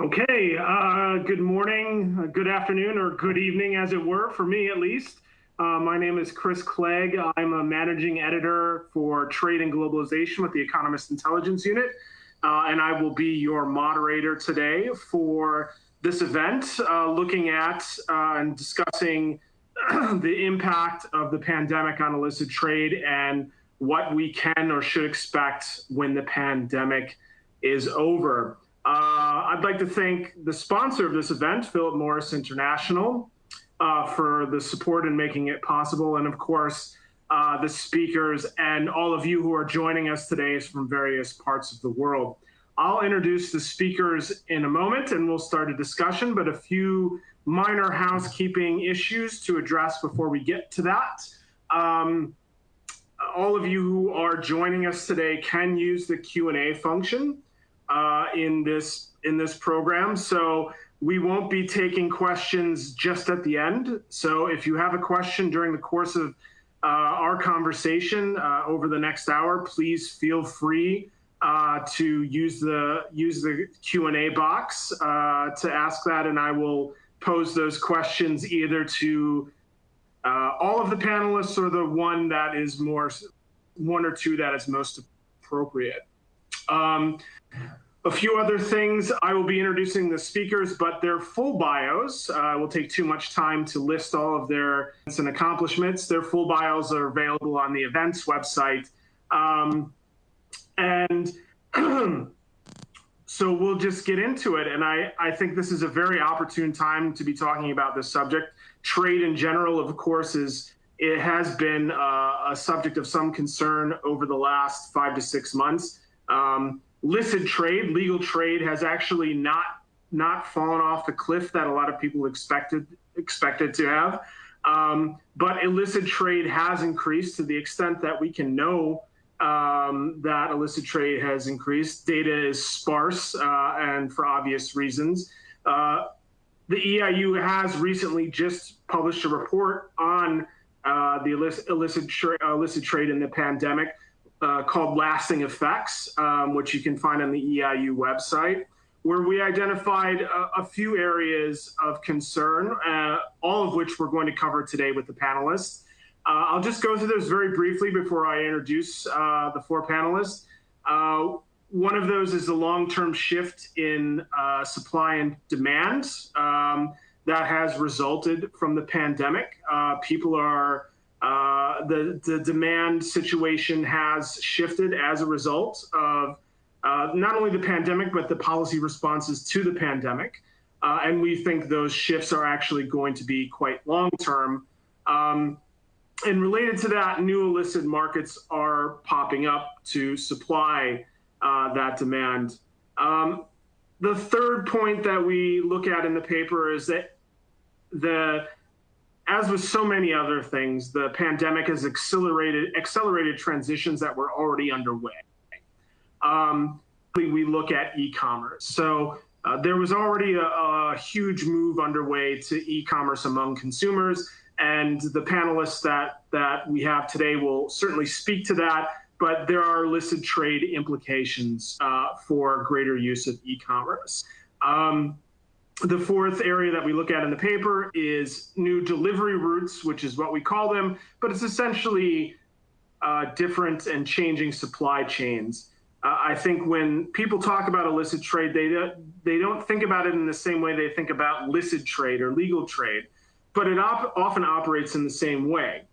Okay, good morning, good afternoon, or good evening, as it were, for me at least. My name is Chris Clegg. I'm a managing editor for Trade and Globalization with the Economist Intelligence Unit, and I will be your moderator today for this event, looking at and discussing the impact of the pandemic on illicit trade and what we can or should expect when the pandemic is over. I'd like to thank the sponsor of this event, Philip Morris International, for the support in making it possible, and of course, the speakers and all of you who are joining us today from various parts of the world. I'll introduce the speakers in a moment and we'll start a discussion, but a few minor housekeeping issues to address before we get to that. All of you who are joining us today can use the Q&A function in this program. So we won't be taking questions just at the end. So if you have a question during the course of our conversation over the next hour, please feel free to use the Q&A box to ask that, and I will pose those questions either to all of the panelists or the one or two that is most appropriate. A few other things. I will be introducing the speakers, but their full bios will take too much time to list all of their and accomplishments. Their full bios are available on the events website. So we'll just get into it. And I think this is a very opportune time to be talking about this subject. Trade in general, of course, it has been a subject of some concern over the last 5 to 6 months. Illicit trade, legal trade, has actually not fallen off the cliff that a lot of people expected to have. But illicit trade has increased to the extent that we can know that illicit trade has increased. Data is sparse and for obvious reasons. The EIU has recently just published a report on the illicit trade in the pandemic, called Lasting Effects, which you can find on the EIU website, where we identified a few areas of concern, all of which we're going to cover today with the panelists. I'll just go through those very briefly before I introduce the four panelists. One of those is the long-term shift in supply and demand that has resulted from the pandemic. The demand situation has shifted as a result of not only the pandemic, but the policy responses to the pandemic. And we think those shifts are actually going to be quite long-term. And related to that, new illicit markets are popping up to supply that demand. The third point that we look at in the paper is that as with so many other things, the pandemic has accelerated transitions that were already underway. We look at e-commerce. So there was already a huge move underway to e-commerce among consumers, and the panelists that we have today will certainly speak to that, but there are illicit trade implications for greater use of e-commerce. The fourth area that we look at in the paper is new delivery routes, which is what we call them, but it's essentially different and changing supply chains. I think when people talk about illicit trade, they don't think about it in the same way they think about licit trade or legal trade, but it often operates in the same way.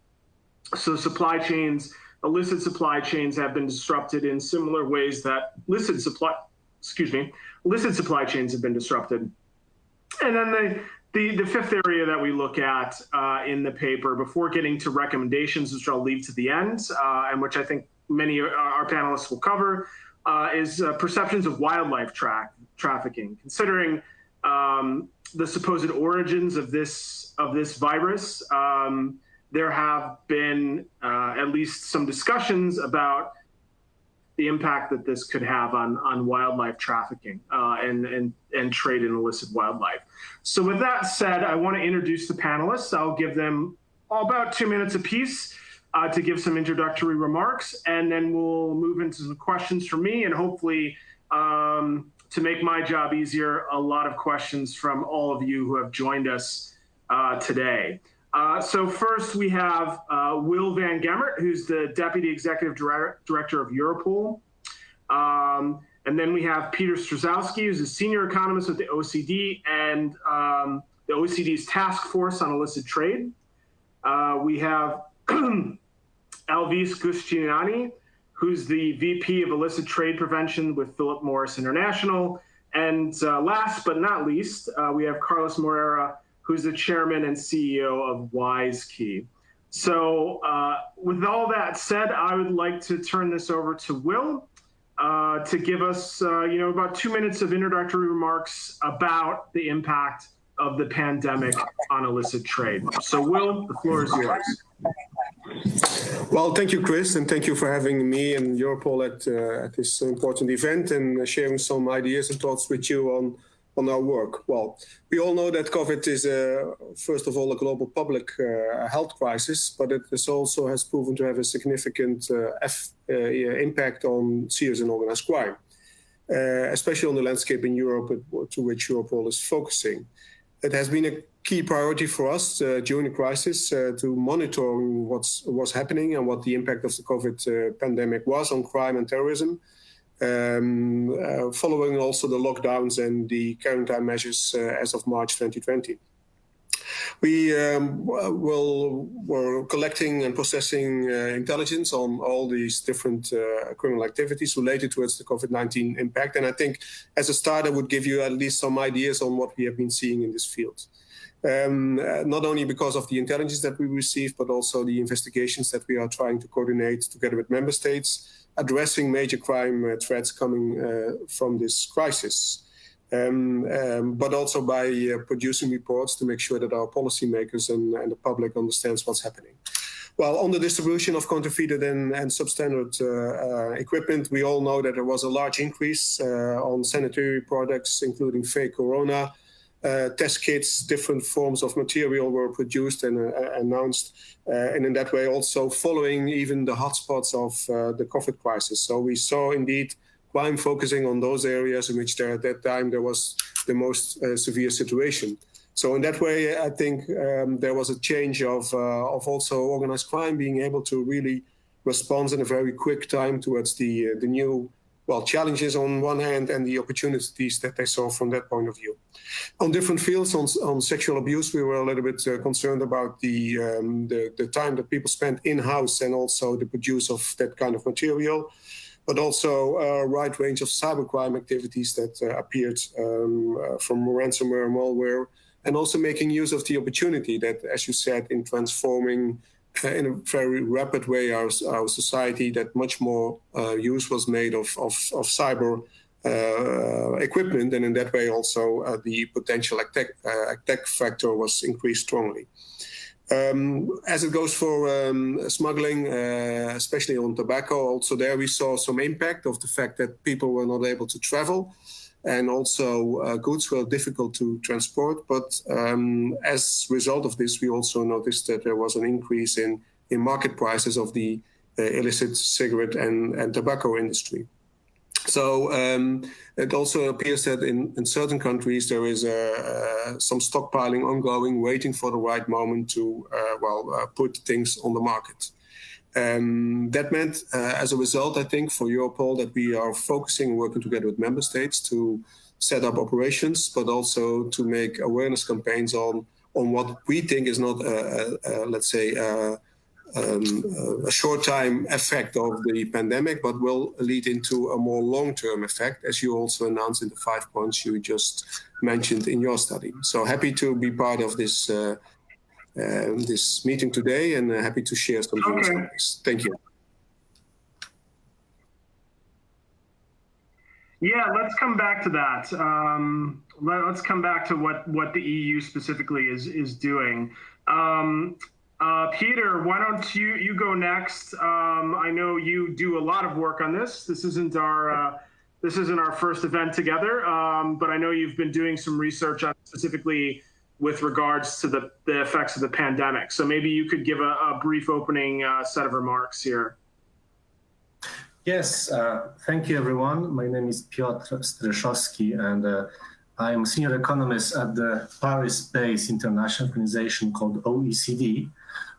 So illicit supply chains have been disrupted in similar ways that licit supply chains have been disrupted. And then the fifth area that we look at in the paper, before getting to recommendations, which I'll leave to the end, and which I think many of our panelists will cover, is perceptions of wildlife trafficking. Considering the supposed origins of this virus, there have been at least some discussions about the impact that this could have on wildlife trafficking and trade in illicit wildlife. So with that said, I want to introduce the panelists. I'll give them about 2 minutes apiece to give some introductory remarks, and then we'll move into some questions from me and hopefully to make my job easier, a lot of questions from all of you who have joined us today. So first we have Will Van Gemert, who's the Deputy Executive Director of Europol. And then we have Piotr Stryszowski, who's a senior economist with the OECD and the OECD's Task Force on Illicit Trade. We have Alvise Giustiniani, who's the VP of Illicit Trade Prevention with Philip Morris International. And last but not least, we have Carlos Moreira, who's the chairman and CEO of WiseKey. So with all that said, I would like to turn this over to Will to give us about 2 minutes of introductory remarks about the impact of the pandemic on illicit trade. So Will, the floor is yours. Well, thank you, Chris, and thank you for having me and Europol at this important event and sharing some ideas and thoughts with you on our work. Well, we all know that COVID is, first of all, a global public health crisis, but it also has proven to have a significant impact on serious and organized crime, especially on the landscape in Europe to which Europol is focusing. It has been a key priority for us during the crisis to monitor what's happening and what the impact of the COVID pandemic was on crime and terrorism, following also the lockdowns and the quarantine measures as of March 2020. We were collecting and processing intelligence on all these different criminal activities related towards the COVID-19 impact. And I think as a start, I would give you at least some ideas on what we have been seeing in this field. Not only because of the intelligence that we received, but also the investigations that we are trying to coordinate together with member states, addressing major crime threats coming from this crisis. But also by producing reports to make sure that our policymakers and the public understands what's happening. Well, on the distribution of counterfeited and substandard equipment, we all know that there was a large increase on sanitary products, including fake corona test kits. Different forms of material were produced and announced, and in that way also following even the hotspots of the COVID crisis. So we saw indeed crime focusing on those areas in which at that time there was the most severe situation. So in that way, I think there was a change of also organized crime being able to really respond in a very quick time towards the new challenges on one hand and the opportunities that they saw from that point of view. On different fields, on sexual abuse, we were a little bit concerned about the time that people spent in-house and also the produce of that kind of material, but also a wide range of cybercrime activities that appeared from ransomware and malware, and also making use of the opportunity that, as you said, in transforming in a very rapid way our society, that much more use was made of cyber equipment, and in that way also the potential attack factor was increased strongly. As it goes for smuggling, especially on tobacco, also there we saw some impact of the fact that people were not able to travel, and also goods were difficult to transport. But as a result of this, we also noticed that there was an increase in market prices of the illicit cigarette and tobacco industry. So it also appears that in certain countries there is some stockpiling ongoing, waiting for the right moment to put things on the market. That meant, as a result, I think, for Europol, that we are focusing and working together with member states to set up operations, but also to make awareness campaigns on what we think is not, a short-time effect of the pandemic, but will lead into a more long-term effect, as you also announced in the 5 points you just mentioned in your study. So happy to be part of this this meeting today, and happy to share some views on this. Thank you. Yeah, let's come back to that. Let's come back to what the EU specifically is doing. Piotr, why don't you go next? I know you do a lot of work on this. This isn't our first event together, but I know you've been doing some research on specifically with regards to the effects of the pandemic. So maybe you could give a brief opening set of remarks here. Yes, thank you, everyone. My name is Piotr Stryszowski, and I'm a senior economist at the Paris-based international organization called OECD,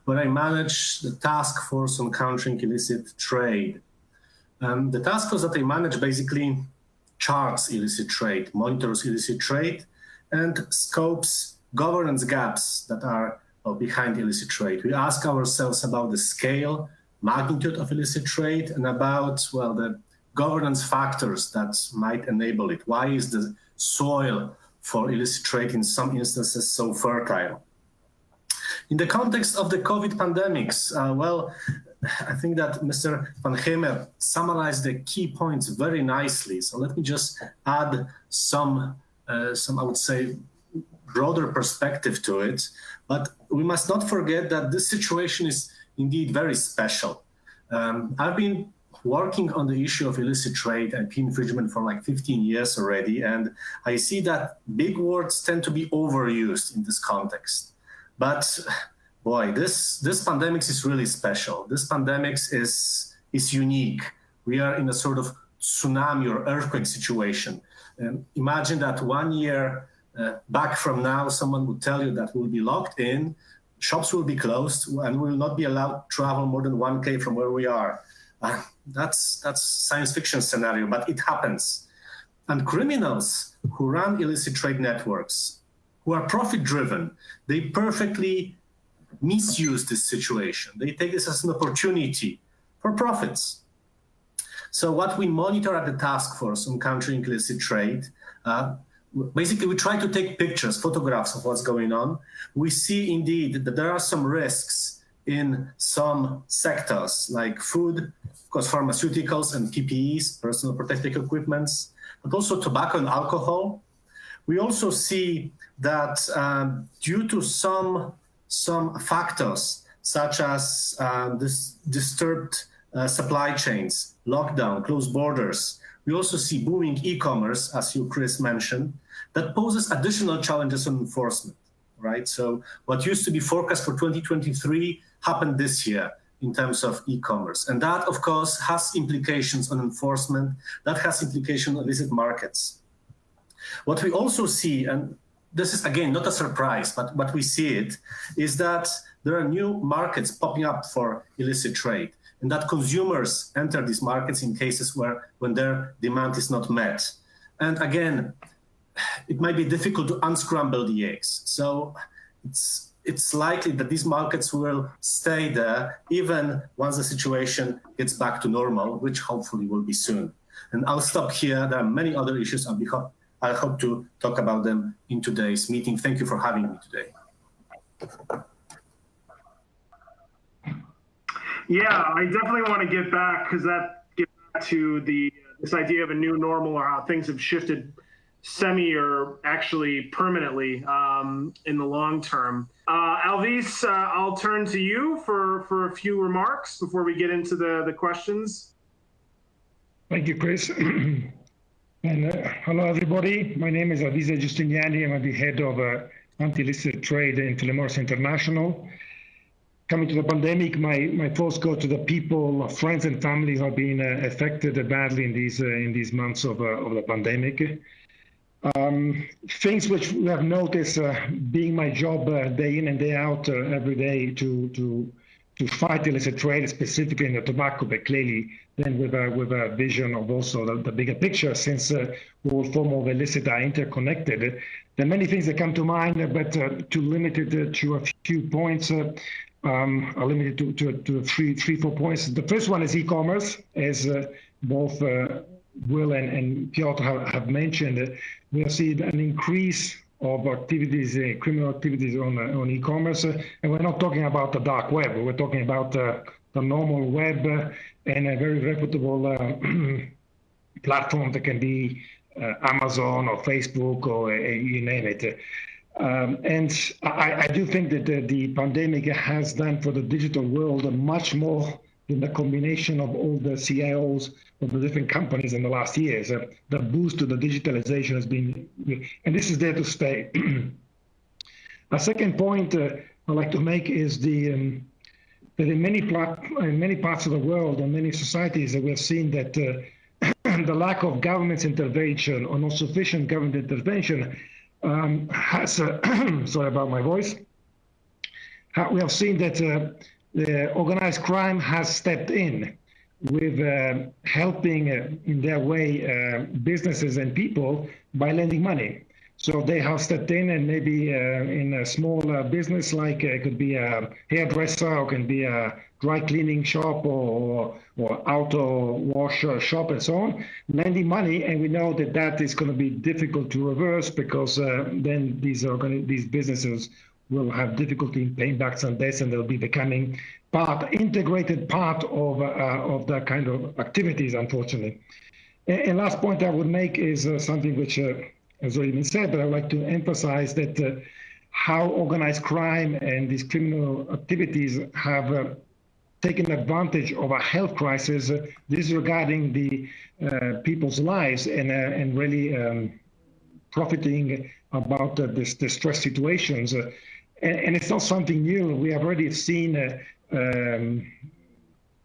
where I manage the task force on countering illicit trade. The task force that I manage basically charts illicit trade, monitors illicit trade, and scopes governance gaps that are behind illicit trade. We ask ourselves about the scale, magnitude of illicit trade, and about, well, the governance factors that might enable it. Why is the soil for illicit trade in some instances so fertile? In the context of the COVID pandemics, well, I think that Mr. Van Hemer summarized the key points very nicely. So let me just add some I would say, broader perspective to it. But we must not forget that this situation is indeed very special. I've been working on the issue of illicit trade and infringement for like 15 years already, and I see that big words tend to be overused in this context. But boy, this pandemic is really special. This pandemic is unique. We are in a sort of tsunami or earthquake situation. Imagine that 1 year back from now, someone would tell you that we'll be locked in, shops will be closed, and we will not be allowed to travel more than 1K from where we are. That's science fiction scenario, but it happens. And criminals who run illicit trade networks, who are profit-driven, they perfectly misuse this situation. They take this as an opportunity for profits. So what we monitor at the task force on countering illicit trade, basically we try to take pictures, photographs of what's going on. We see indeed that there are some risks in some sectors like food, of course, pharmaceuticals and PPEs, personal protective equipments, but also tobacco and alcohol. We also see that due to some factors, such as this disturbed supply chains, lockdown, closed borders, we also see booming e-commerce, as you, Chris, mentioned, that poses additional challenges on enforcement, right? So what used to be forecast for 2023 happened this year in terms of e-commerce. And that, of course, has implications on enforcement. That has implications on illicit markets. What we also see, and this is, again, not a surprise, but we see it, is that there are new markets popping up for illicit trade, and that consumers enter these markets in cases when their demand is not met. And again, it might be difficult to unscramble the eggs. So it's likely that these markets will stay there even once the situation gets back to normal, which hopefully will be soon. And I'll stop here. There are many other issues. I hope to talk about them in today's meeting. Thank you for having me today. Yeah, I definitely want to get back, because that gets back to this idea of a new normal, or how things have shifted semi or actually permanently in the long term. Alvise, I'll turn to you for a few remarks before we get into the questions. Thank you, Chris. And hello, everybody. My name is Alvise Giustiniani. I'm the head of anti-illicit trade in Telemorse International. Coming to the pandemic, my thoughts go to the people, friends, and families who have been affected badly in these months of the pandemic. Things which we have noticed, being my job day in and day out, every day to fight illicit trade, specifically in the tobacco, but clearly then with a vision of also the bigger picture, since all forms of illicit are interconnected. There are many things that come to mind, but to limit it to a few points, I'll limit it to three, 4 points. The first one is e-commerce, as both Will and Piotr have mentioned. We have seen an increase of activities, criminal activities on e-commerce, and we're not talking about the dark web. We're talking about the normal web and a very reputable platform that can be Amazon or Facebook or you name it. And I do think that the pandemic has done for the digital world much more than the combination of all the CIOs of the different companies in the last years. The boost to the digitalization has been, and this is there to stay. A second point I'd like to make is the that in many parts of the world and many societies that we've seen that the lack of government intervention or not sufficient government intervention has, sorry about my voice, we have seen that the organized crime has stepped in with helping in their way businesses and people by lending money. So they have stepped in, and maybe in a small business, like it could be a hairdresser, or can be a dry cleaning shop, or auto wash shop, and so on, lending money. And we know that that is going to be difficult to reverse, because then these businesses will have difficulty in paying back some debts, and they'll be becoming integrated part of that kind of activities, unfortunately. And last point I would make is something which has already been said, but I'd like to emphasize that how organized crime and these criminal activities have taken advantage of a health crisis, disregarding the people's lives, and really profiting about the stress situations. And it's not something new. We have already seen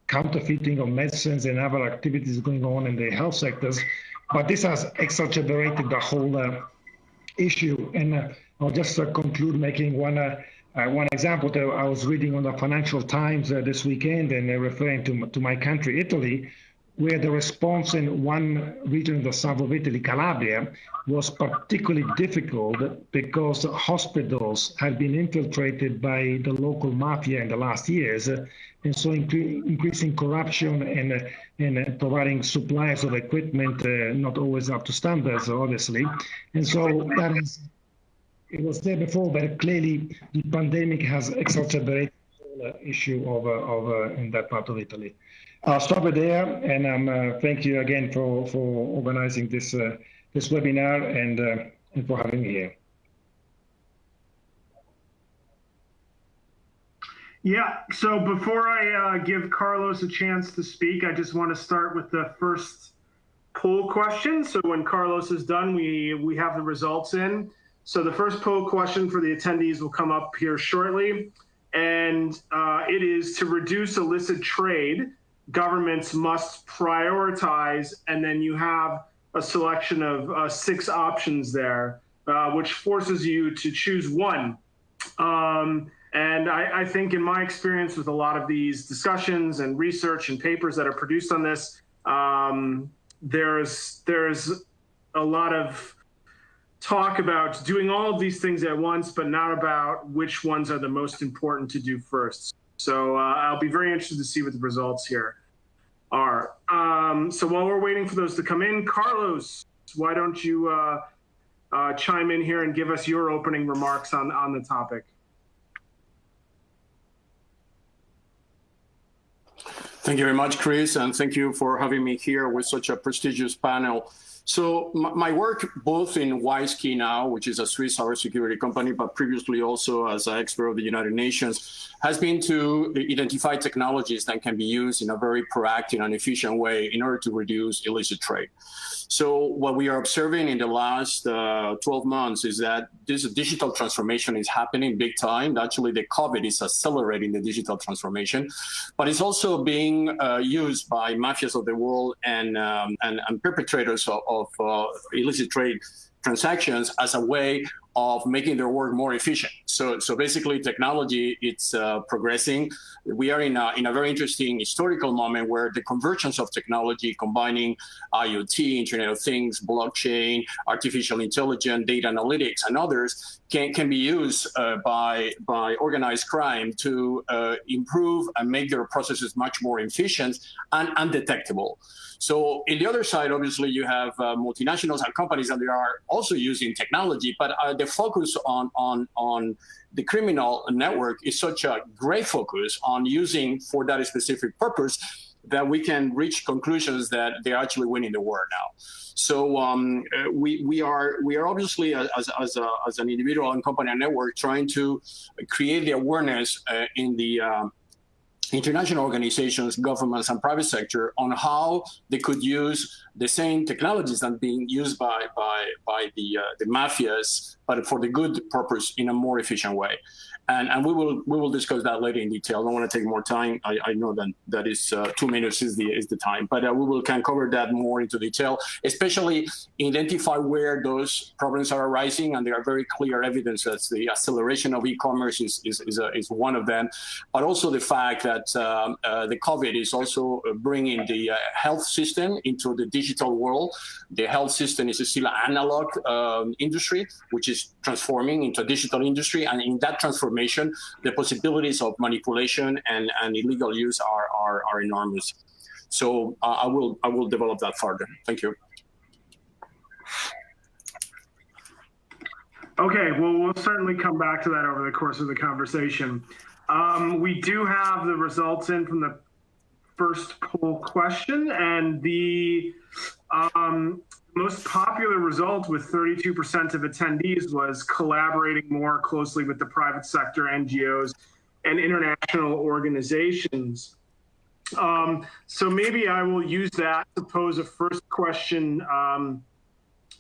counterfeiting of medicines and other activities going on in the health sectors, but this has exacerbated the whole issue. And I'll just conclude making one example that I was reading on the Financial Times this weekend, and referring to my country, Italy, where the response in one region in the south of Italy, Calabria, was particularly difficult because hospitals had been infiltrated by the local mafia in the last years, and so increasing corruption and providing supplies of equipment not always up to standards, obviously. And so it was there before, but clearly the pandemic has exacerbated the issue of in that part of Italy. I'll stop it there, and thank you again for organizing this webinar and for having me here. Yeah, so before I give Carlos a chance to speak, I just want to start with the first poll question. So when Carlos is done, we have the results in. So the first poll question for the attendees will come up here shortly, and it is: to reduce illicit trade, governments must prioritize, and then you have a selection of 6 options there, which forces you to choose one. And I think, in my experience with a lot of these discussions and research and papers that are produced on this, there's a lot of talk about doing all of these things at once, but not about which ones are the most important to do first. So I'll be very interested to see what the results here are. So while we're waiting for those to come in, Carlos, why don't you chime in here and give us your opening remarks on the topic? Thank you very much, Chris, and thank you for having me here with such a prestigious panel. So my work, both in WiseKey now, which is a Swiss cybersecurity company, but previously also as an expert of the United Nations, has been to identify technologies that can be used in a very proactive and efficient way in order to reduce illicit trade. So what we are observing in the last 12 months is that this digital transformation is happening big time. Actually, the COVID is accelerating the digital transformation, but it's also being used by mafias of the world and perpetrators of illicit trade transactions as a way of making their work more efficient. So basically, technology, it's progressing. We are in a very interesting historical moment where the convergence of technology, combining IoT, Internet of Things, blockchain, artificial intelligence, data analytics, and others, can be used by organized crime to improve and make their processes much more efficient and undetectable. So in the other side, obviously, you have multinationals and companies, and they are also using technology, but the focus on the criminal network is such a great focus on using for that specific purpose that we can reach conclusions that they're actually winning the war now. So we are obviously, as an individual and company and network, trying to create the awareness in the international organizations, governments, and private sector on how they could use the same technologies that are being used by the mafias, but for the good purpose in a more efficient way. And we will discuss that later in detail. I don't want to take more time. I know that is 2 minutes is the time, but we can cover that more into detail, especially identify where those problems are arising, and there are very clear evidence that the acceleration of e-commerce is one of them, but also the fact that the COVID is also bringing the health system into the digital world. The health system is still an analog industry, which is transforming into a digital industry, and in that transformation, the possibilities of manipulation and illegal use are enormous. So I will develop that further. Thank you. Okay, well, we'll certainly come back to that over the course of the conversation. We do have the results in from the first poll question, and the most popular result with 32% of attendees was collaborating more closely with the private sector, NGOs, and international organizations. So maybe I will use that to pose a first question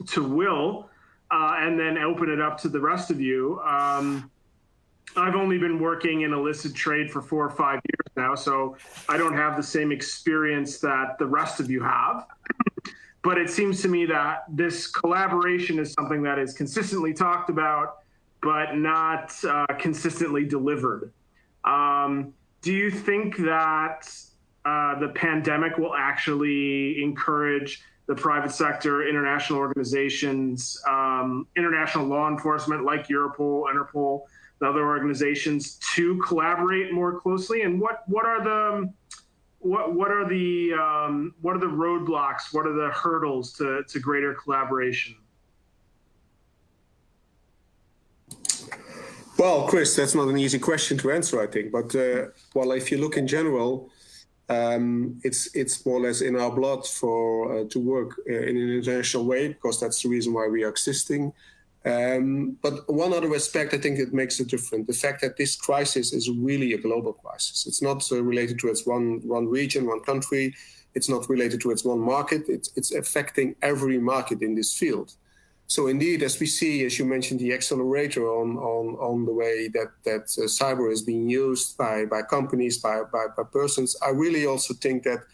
to Will, and then open it up to the rest of you. I've only been working in illicit trade for 4 or 5 years now, so I don't have the same experience that the rest of you have. But it seems to me that this collaboration is something that is consistently talked about, but not consistently delivered. Do you think that the pandemic will actually encourage the private sector, international organizations, international law enforcement like Europol, Interpol, the other organizations to collaborate more closely? And what are the roadblocks? What are the hurdles to greater collaboration? Well, Chris, that's not an easy question to answer, I think. But well, if you look in general, it's more or less in our blood to work in an international way, because that's the reason why we are existing. But one other aspect, I think it makes it different. The fact that this crisis is really a global crisis. It's not related to its one region, one country. It's not related to its one market. It's affecting every market in this field. So indeed, as we see, as you mentioned, the accelerator on the way that cyber is being used by companies, by persons, I really also think that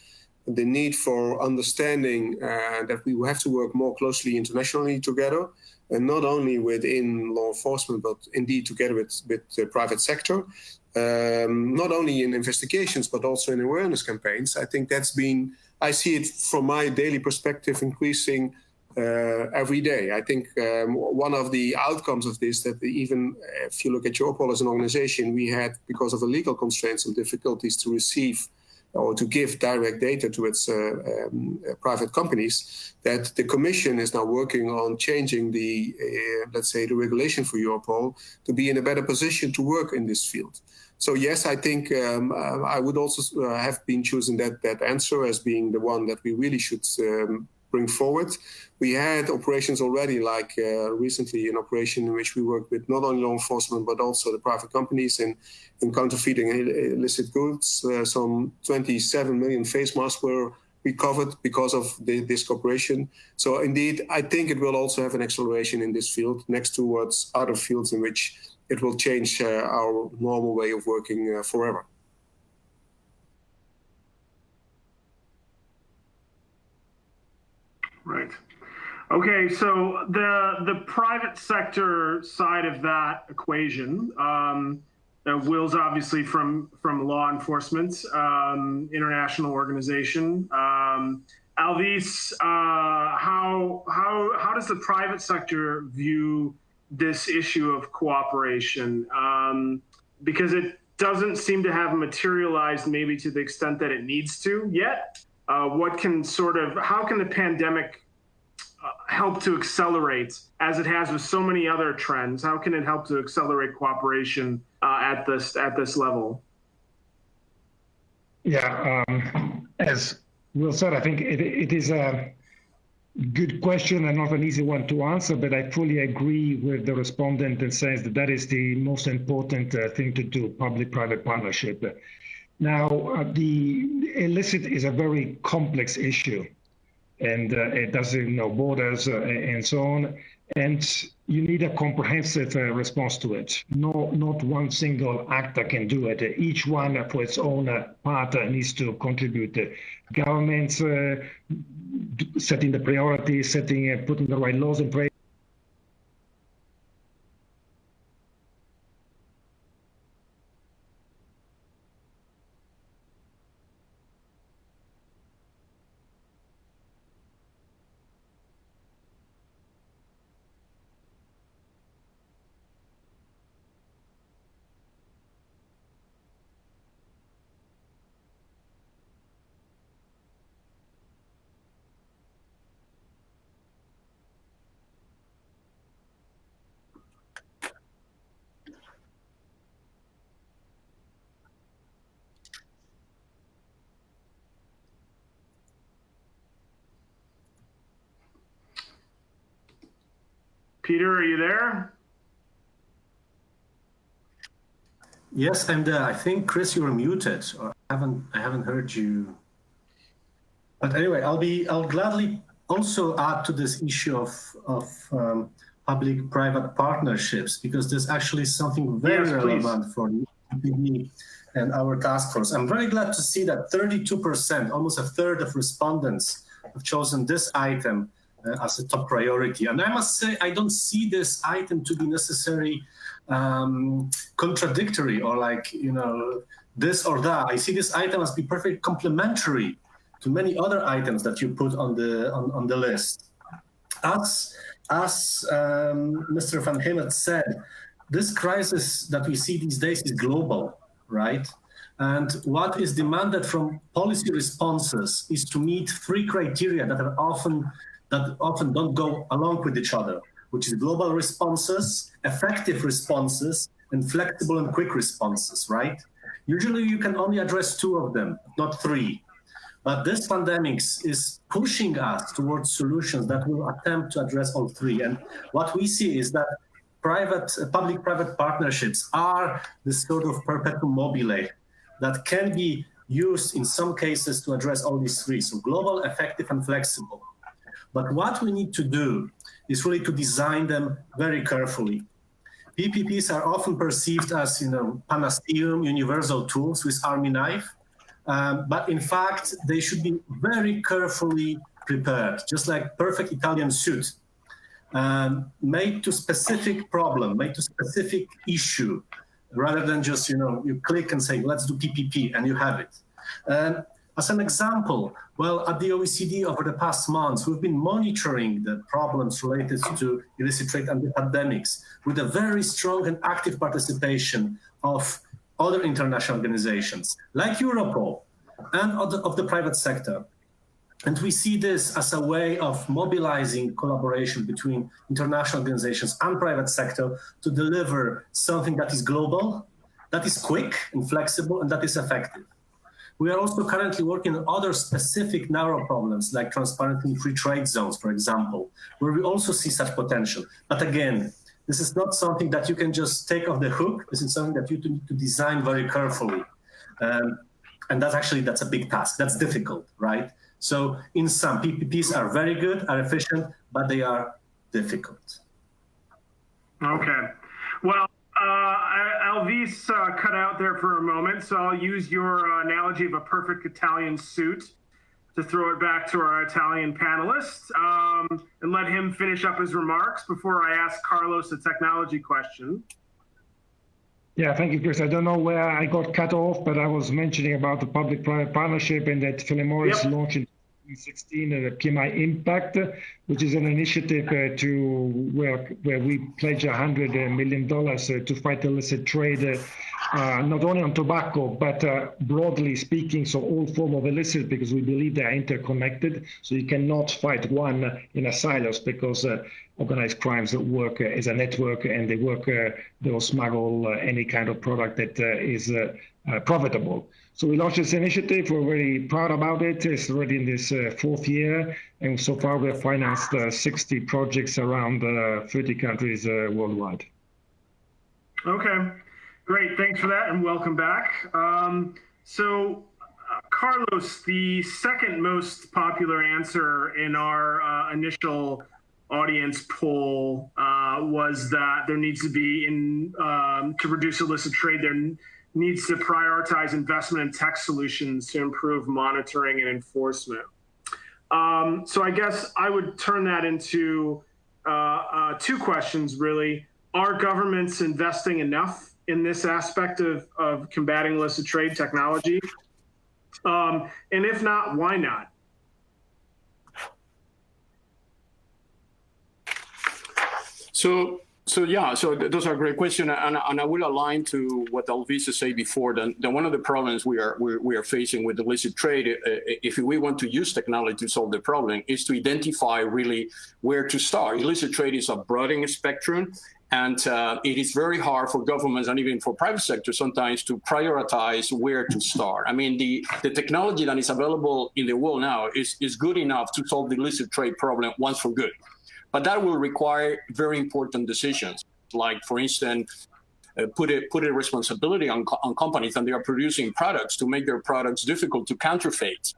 the need for understanding that we will have to work more closely internationally together, and not only within law enforcement, but indeed together with the private sector, not only in investigations, but also in awareness campaigns. I think I see it from my daily perspective increasing every day. I think one of the outcomes of this, that even if you look at Europol as an organization, we had, because of the legal constraints, some difficulties to receive or to give direct data to its private companies, that the Commission is now working on changing the, let's say, the regulation for Europol to be in a better position to work in this field. So yes, I think I would also have been choosing that answer as being the one that we really should bring forward. We had operations already, like recently an operation in which we worked with not only law enforcement, but also the private companies in counterfeiting illicit goods. Some 27 million face masks were recovered because of this cooperation. So indeed, I think it will also have an acceleration in this field, next towards other fields in which it will change our normal way of working forever. Right. Okay, so the private sector side of that equation, Will's obviously from law enforcement, international organization. Alvise, how does the private sector view this issue of cooperation? Because it doesn't seem to have materialized maybe to the extent that it needs to yet. How can the pandemic help to accelerate, as it has with so many other trends? How can it help to accelerate cooperation at this level? Yeah, as Will said, I think it is a good question and not an easy one to answer, but I fully agree with the respondent that says that is the most important thing to do, public-private partnership. Now, the illicit is a very complex issue, and it doesn't know borders and so on. And you need a comprehensive response to it. Not one single actor can do it. Each one for its own part needs to contribute. Governments setting the priorities, putting the right laws in place. Peter, are you there? Yes, and I think Chris, you're muted. Or I haven't heard you. But anyway, I'll gladly also add to this issue of public-private partnerships, because there's actually something very relevant for UPB and our task force. I'm very glad to see that 32%, almost a third of respondents, have chosen this item as a top priority. And I must say, I don't see this item to be necessarily contradictory or like, this or that. I see this item as being perfectly complementary to many other items that you put on the list. As Mr. Van Hemert said, this crisis that we see these days is global, right? And what is demanded from policy responses is to meet three criteria that often don't go along with each other, which is global responses, effective responses, and flexible and quick responses, right? Usually you can only address two of them, not three. But this pandemic is pushing us towards solutions that will attempt to address all three. And what we see is that public-private partnerships are this sort of perpetuum mobile that can be used in some cases to address all these three. So global, effective, and flexible. But what we need to do is really to design them very carefully. PPPs are often perceived as, panacea, universal tools with army knife. But in fact, they should be very carefully prepared, just like perfect Italian suit, made to specific problem, made to specific issue, rather than just, you click and say, let's do PPP, and you have it. As an example, well, at the OECD over the past months, we've been monitoring the problems related to illicit trade and the pandemics with a very strong and active participation of other international organizations like Europol and of the private sector. And we see this as a way of mobilizing collaboration between international organizations and private sector to deliver something that is global, that is quick and flexible, and that is effective. We are also currently working on other specific narrow problems like transparent and free trade zones, for example, where we also see such potential. But again, this is not something that you can just take off the hook. This is something that you need to design very carefully. And that's a big task. That's difficult, right? So in sum, PPPs are very good, are efficient, but they are difficult. Okay. Well, Alvise cut out there for a moment, so I'll use your analogy of a perfect Italian suit to throw it back to our Italian panelists and let him finish up his remarks before I ask Carlos a technology question. Yeah, thank you, Chris. I don't know where I got cut off, but I was mentioning about the public-private partnership and that Philip Morris launched in 2016 the PMI Impact, which is an initiative where we pledge $100 million to fight illicit trade, not only on tobacco, but broadly speaking, so all form of illicit, because we believe they are interconnected. So you cannot fight one in a silos, because organized crimes work as a network, and they will smuggle any kind of product that is profitable. So we launched this initiative. We're very proud about it. It's already in this fourth year, and so far we have financed 60 projects around 30 countries worldwide. Okay, great. Thanks for that, and welcome back. So, Carlos, the second most popular answer in our initial audience poll was that there needs to be, to reduce illicit trade, there needs to prioritize investment in tech solutions to improve monitoring and enforcement. So I guess I would turn that into two questions, really. Are governments investing enough in this aspect of combating illicit trade technology? And if not, why not? So those are great questions, and I will align to what Alvise said before. That one of the problems we are facing with illicit trade, if we want to use technology to solve the problem, is to identify really where to start. Illicit trade is a broadening spectrum, and it is very hard for governments and even for private sector sometimes to prioritize where to start. I mean, the technology that is available in the world now is good enough to solve the illicit trade problem once for good. But that will require very important decisions, like, for instance, put a responsibility on companies that they are producing products to make their products difficult to counterfeit,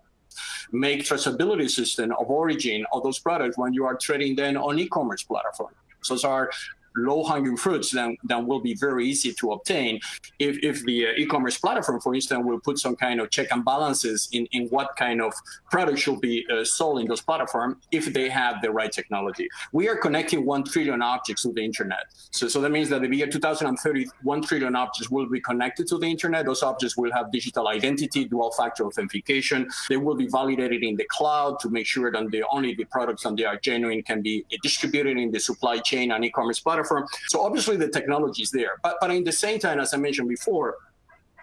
make traceability system of origin of those products when you are trading them on e-commerce platforms. So those are low-hanging fruits that will be very easy to obtain if the e-commerce platform, for instance, will put some kind of check and balances in what kind of product should be sold in those platforms if they have the right technology. We are connecting 1 trillion objects to the internet. So that means that in the year 2030, 1 trillion objects will be connected to the internet. Those objects will have digital identity, dual-factor authentication. They will be validated in the cloud to make sure that only the products that they are genuine can be distributed in the supply chain and e-commerce platform. So obviously the technology is there, but in the same time, as I mentioned before,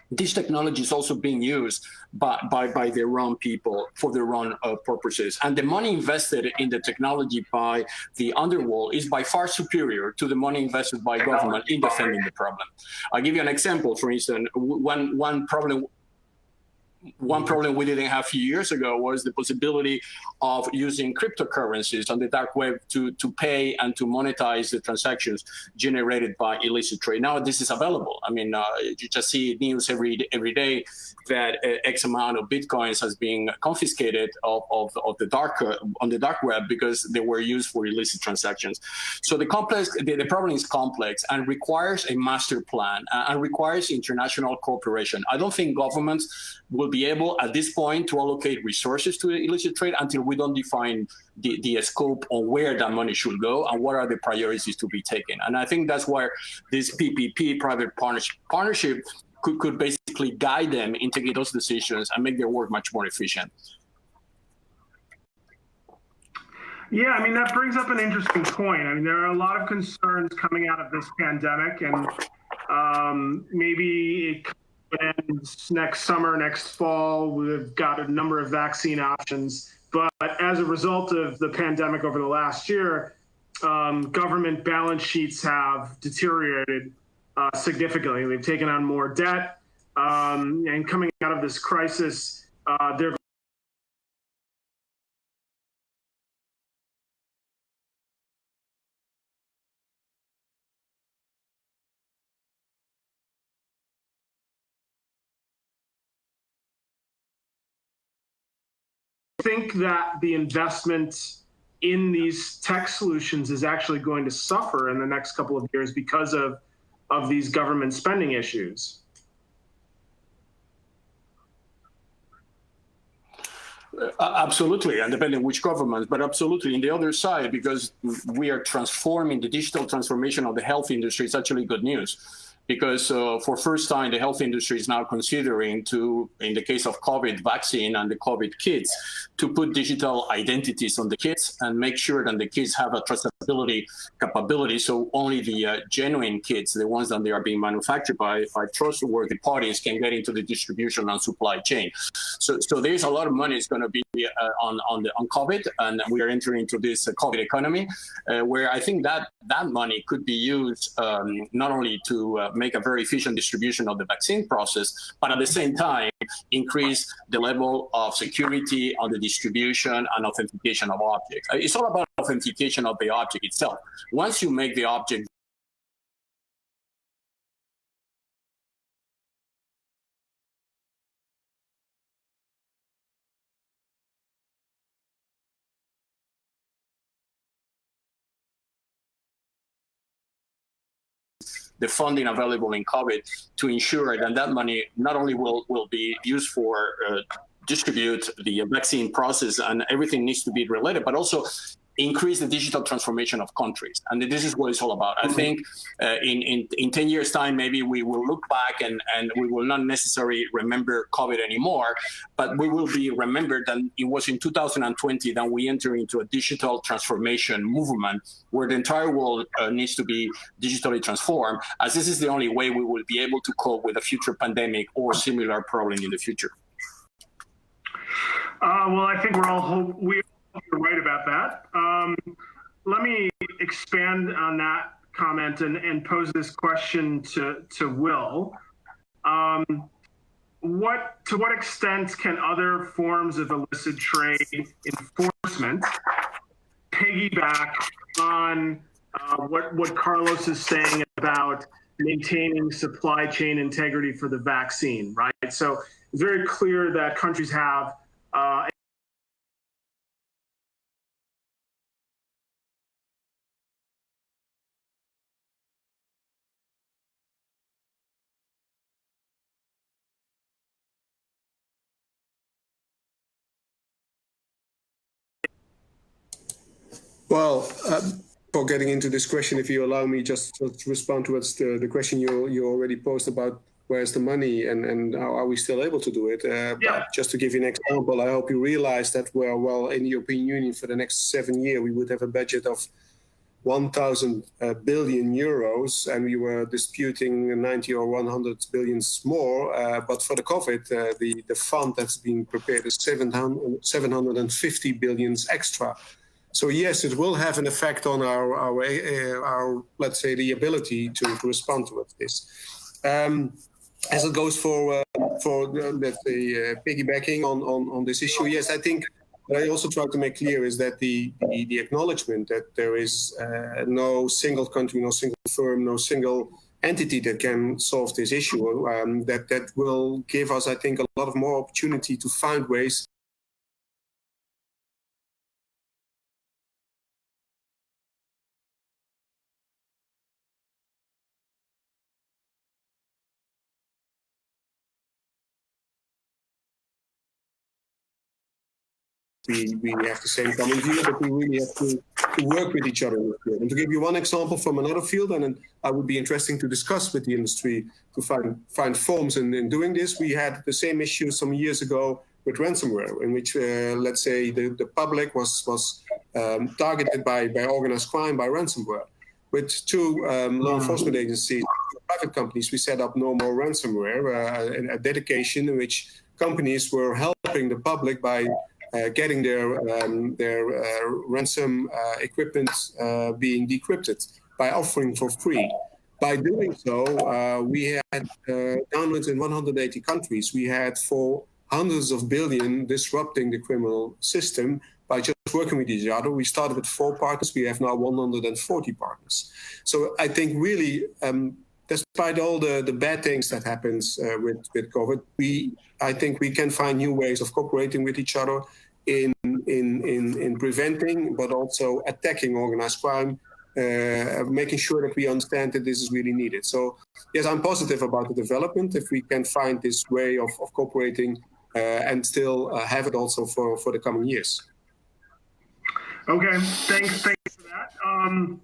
this technology is also being used by the wrong people for the wrong purposes. And the money invested in the technology by the underworld is by far superior to the money invested by government in defending the problem. I'll give you an example. For instance, one problem we didn't have a few years ago was the possibility of using cryptocurrencies on the dark web to pay and to monetize the transactions generated by illicit trade. Now this is available. I mean, you just see news every day that X amount of bitcoins has been confiscated on the dark web because they were used for illicit transactions. So the problem is complex and requires a master plan and requires international cooperation. I don't think governments will be able at this point to allocate resources to illicit trade until we don't define the scope on where that money should go and what are the priorities to be taken. And I think that's where this PPP, private partnership, could basically guide them in taking those decisions and make their work much more efficient. Yeah, I mean, that brings up an interesting point. I mean, there are a lot of concerns coming out of this pandemic, and maybe it ends next summer, next fall. We've got a number of vaccine options. But as a result of the pandemic over the last year, government balance sheets have deteriorated significantly. They've taken on more debt, and coming out of this crisis, they're think that the investment in these tech solutions is actually going to suffer in the next couple of years because of these government spending issues? Absolutely, and depending which government, but absolutely. In the other side, because we are transforming the digital transformation of the health industry, it's actually good news. Because for first time, the health industry is now considering to, in the case of COVID vaccine and the COVID kits, to put digital identities on the kits and make sure that the kits have a traceability capability. So only the genuine kits, the ones that they are being manufactured by trustworthy parties, can get into the distribution and supply chain. So there's a lot of money is going to be on COVID, and we are entering into this COVID economy, where I think that money could be used not only to make a very efficient distribution of the vaccine process, but at the same time, increase the level of security on the distribution and authentication of objects. It's all about authentication of the object itself. Once you make the object the funding available in COVID to ensure that that money not only will be used for distribute the vaccine process and everything needs to be related, but also increase the digital transformation of countries. And this is what it's all about. I think in 10 years' time, maybe we will look back and we will not necessarily remember COVID anymore, but we will be remembered that it was in 2020 that we entered into a digital transformation movement where the entire world needs to be digitally transformed, as this is the only way we will be able to cope with a future pandemic or similar problem in the future. Well, I think we're all you're right about that. Let me expand on that comment and pose this question to Will. To what extent can other forms of illicit trade enforcement piggyback on what Carlos is saying about maintaining supply chain integrity for the vaccine, right? So it's very clear that countries have Well, for getting into this question, if you allow me just to respond towards the question you already posed about where's the money and how are we still able to do it. Just to give you an example, I hope you realize that well, in the European Union for the next 7 years, we would have a budget of 1,000 billion euros, and we were disputing 90 or 100 billions more. But for the COVID, the fund that's being prepared is 750 billions extra. So yes, it will have an effect on our let's say, the ability to respond to this. As it goes for let's say, piggybacking on this issue, yes, I think what I also try to make clear is that the acknowledgement that there is no single country, no single firm, no single entity that can solve this issue, that will give us, I think, a lot of more opportunity to find ways we have the same common view, but we really have to work with each other in this field. And to give you one example from another field, and I would be interesting to discuss with the industry to find forms in doing this. We had the same issue some years ago with ransomware, in which, let's say, the public was targeted by organized crime, by ransomware. With two law enforcement agencies, private companies, we set up No More Ransomware, a dedication in which companies were helping the public by getting their ransom equipment being decrypted by offering for free. By doing so, we had downloads in 180 countries. We had for hundreds of billion disrupting the criminal system by just working with each other. We started with 4 partners. We have now 140 partners. So I think really, despite all the bad things that happens with COVID, I think we can find new ways of cooperating with each other in preventing, but also attacking organized crime, making sure that we understand that this is really needed. So yes, I'm positive about the development if we can find this way of cooperating and still have it also for the coming years. Okay, thanks for that.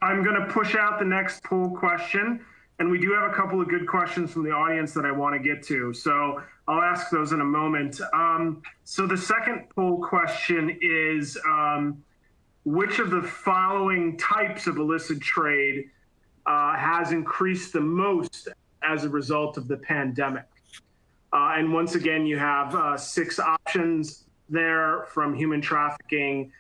I'm going to push out the next poll question, and we do have a couple of good questions from the audience that I want to get to. So I'll ask those in a moment. So the second poll question is, which of the following types of illicit trade has increased the most as a result of the pandemic? And once again, you have 6 options there, from human trafficking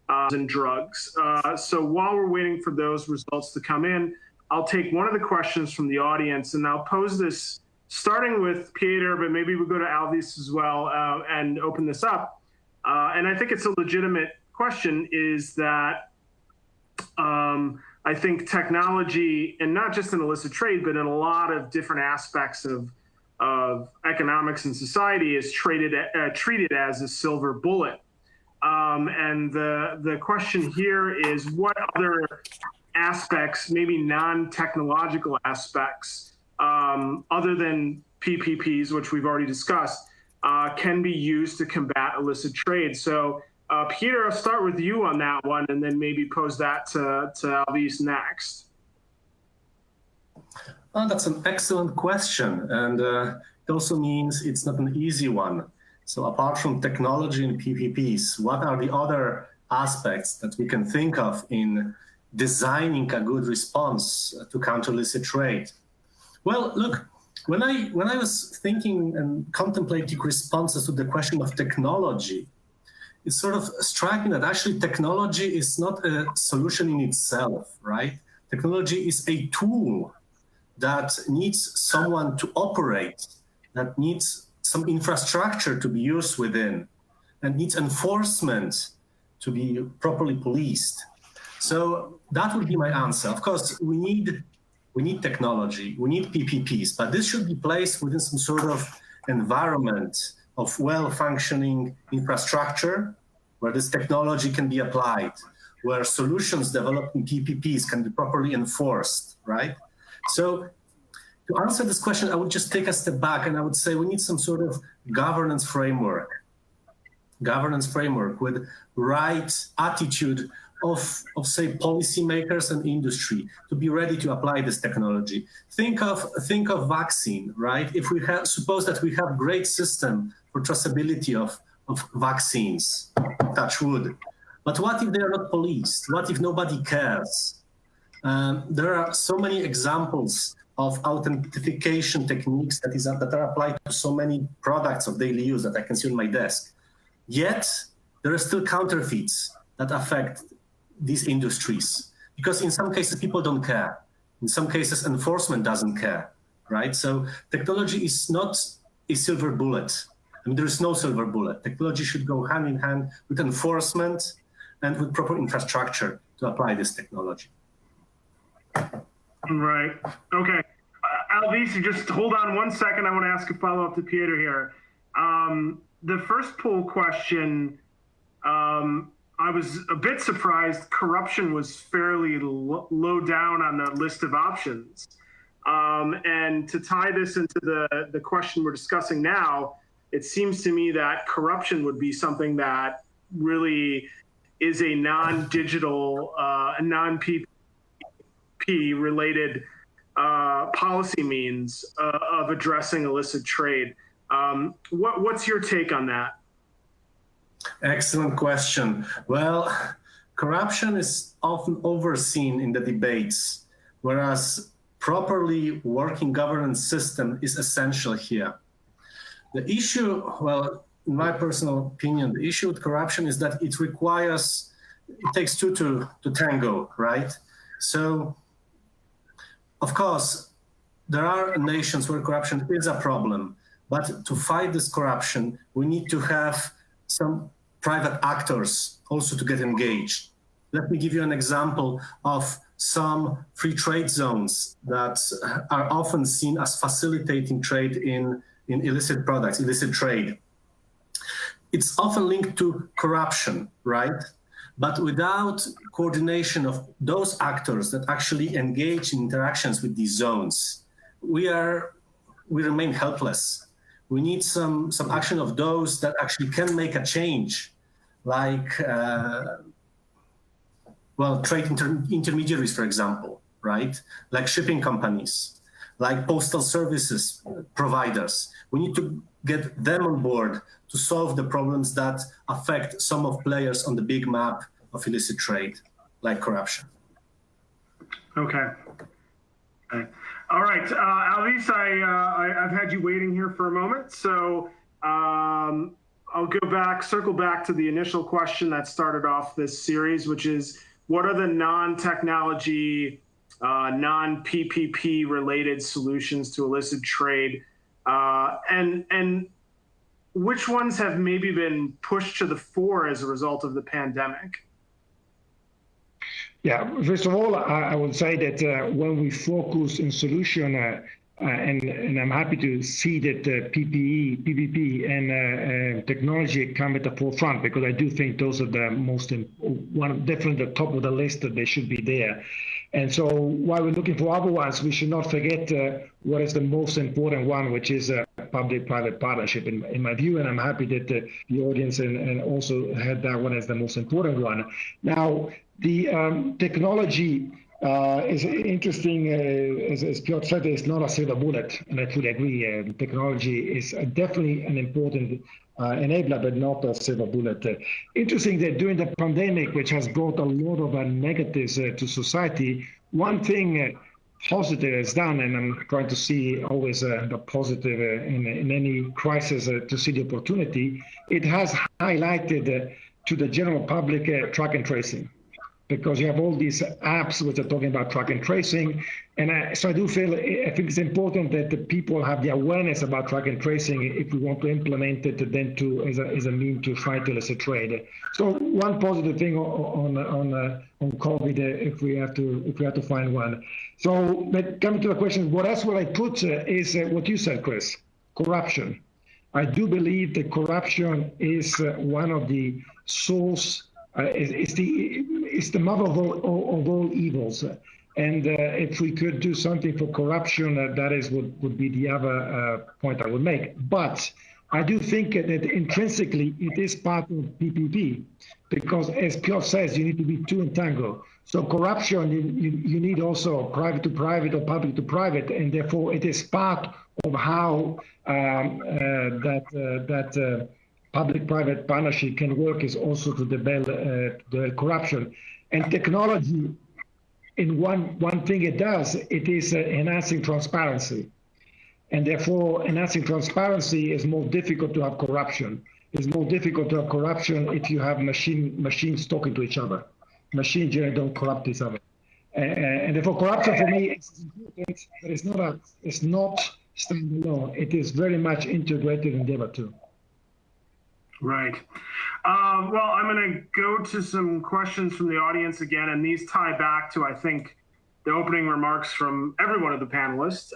and drugs. So while we're waiting for those results to come in, I'll take one of the questions from the audience, and I'll pose this starting with Piotr, but maybe we'll go to Alvise as well and open this up. And I think it's a legitimate question, is that I think technology, and not just in illicit trade, but in a lot of different aspects of economics and society, is treated as a silver bullet. And the question here is, what other aspects, maybe non-technological aspects, other than PPPs, which we've already discussed, can be used to combat illicit trade. So, Peter, I'll start with you on that one, and then maybe pose that to Alvise next. Oh, that's an excellent question, and it also means it's not an easy one. So apart from technology and PPPs, what are the other aspects that we can think of in designing a good response to counter illicit trade? Well, look, when I was thinking and contemplating responses to the question of technology, it's sort of striking that actually technology is not a solution in itself, right? Technology is a tool that needs someone to operate, that needs some infrastructure to be used within, and needs enforcement to be properly policed. So that would be my answer. Of course, we need technology, we need PPPs, but this should be placed within some sort of environment of well-functioning infrastructure where this technology can be applied, where solutions developed in PPPs can be properly enforced, right? So to answer this question, I would just take a step back and I would say we need some sort of governance framework with right attitude of say, policymakers and industry to be ready to apply this technology. Think of vaccine, right? If we suppose that we have great system for traceability of vaccines, touch wood, but what if they are not policed? What if nobody cares? There are so many examples of authentication techniques that are applied to so many products of daily use that I can see on my desk. Yet, there are still counterfeits that affect these industries, because in some cases, people don't care. In some cases, enforcement doesn't care, right? So technology is not a silver bullet. I mean, there is no silver bullet. Technology should go hand in hand with enforcement and with proper infrastructure to apply this technology. Right. Okay. Alvise, you just hold on one second. I want to ask a follow-up to Piotr here. The first poll question, I was a bit surprised corruption was fairly low down on the list of options. And to tie this into the question we're discussing now, it seems to me that corruption would be something that really is a non-digital, non-PPP related policy means of addressing illicit trade. What's your take on that? Excellent question. Well, corruption is often overseen in the debates, whereas properly working governance system is essential here. The issue, well, in my personal opinion, the issue with corruption is that it takes two to tango, right? So, of course, there are nations where corruption is a problem, but to fight this corruption, we need to have some private actors also to get engaged. Let me give you an example of some free trade zones that are often seen as facilitating trade in illicit products, illicit trade. It's often linked to corruption, right? But without coordination of those actors that actually engage in interactions with these zones, we remain helpless. We need some action of those that actually can make a change, like, trade intermediaries, for example, right? Like shipping companies, like postal services providers. We need to get them on board to solve the problems that affect some of players on the big map of illicit trade, like corruption. Okay. All right, Alvise, I've had you waiting here for a moment, so I'll circle back to the initial question that started off this series, which is, what are the non-technology, non-PPP related solutions to illicit trade? And which ones have maybe been pushed to the fore as a result of the pandemic? Yeah, first of all, I would say that when we focus in solution, and I'm happy to see that PPE, PPP, and technology come at the forefront, because I do think those are the most definitely the top of the list that they should be there. And so while we're looking for other ones, we should not forget what is the most important one, which is public-private partnership, in my view. And I'm happy that the audience and also had that one as the most important one. Now, the technology is interesting. As Piotr said, it's not a silver bullet, and I fully agree. Technology is definitely an important enabler, but not a silver bullet. Interesting that during the pandemic, which has brought a lot of negatives to society, one thing positive is done, and I'm trying to see always the positive in any crisis to see the opportunity. It has highlighted to the general public track and tracing, because you have all these apps which are talking about track and tracing. And so I think it's important that the people have the awareness about track and tracing if we want to implement it then as a mean to fight illicit trade. So one positive thing on COVID, if we have to find one. So but coming to the question, what else will I put is what you said, Chris, corruption. I do believe that corruption is one of the source. It's the mother of all evils, and if we could do something for corruption, that is would be the other point I would make. But I do think that intrinsically it is part of PPP, because as Piotr says, you need to be two in tango. So corruption, you need also private to private or public to private, and therefore it is part of how that public-private partnership can work is also to develop the corruption. And technology, in one thing it does, it is enhancing transparency. And therefore, enhancing transparency is more difficult to have corruption. It's more difficult to have corruption if you have machines talking to each other. Machines generally don't corrupt each other. And therefore, corruption for me is important, but it's not standalone. It is very much integrated endeavor too. Right. Well, I'm going to go to some questions from the audience again, and these tie back to, I think, the opening remarks from every one of the panelists.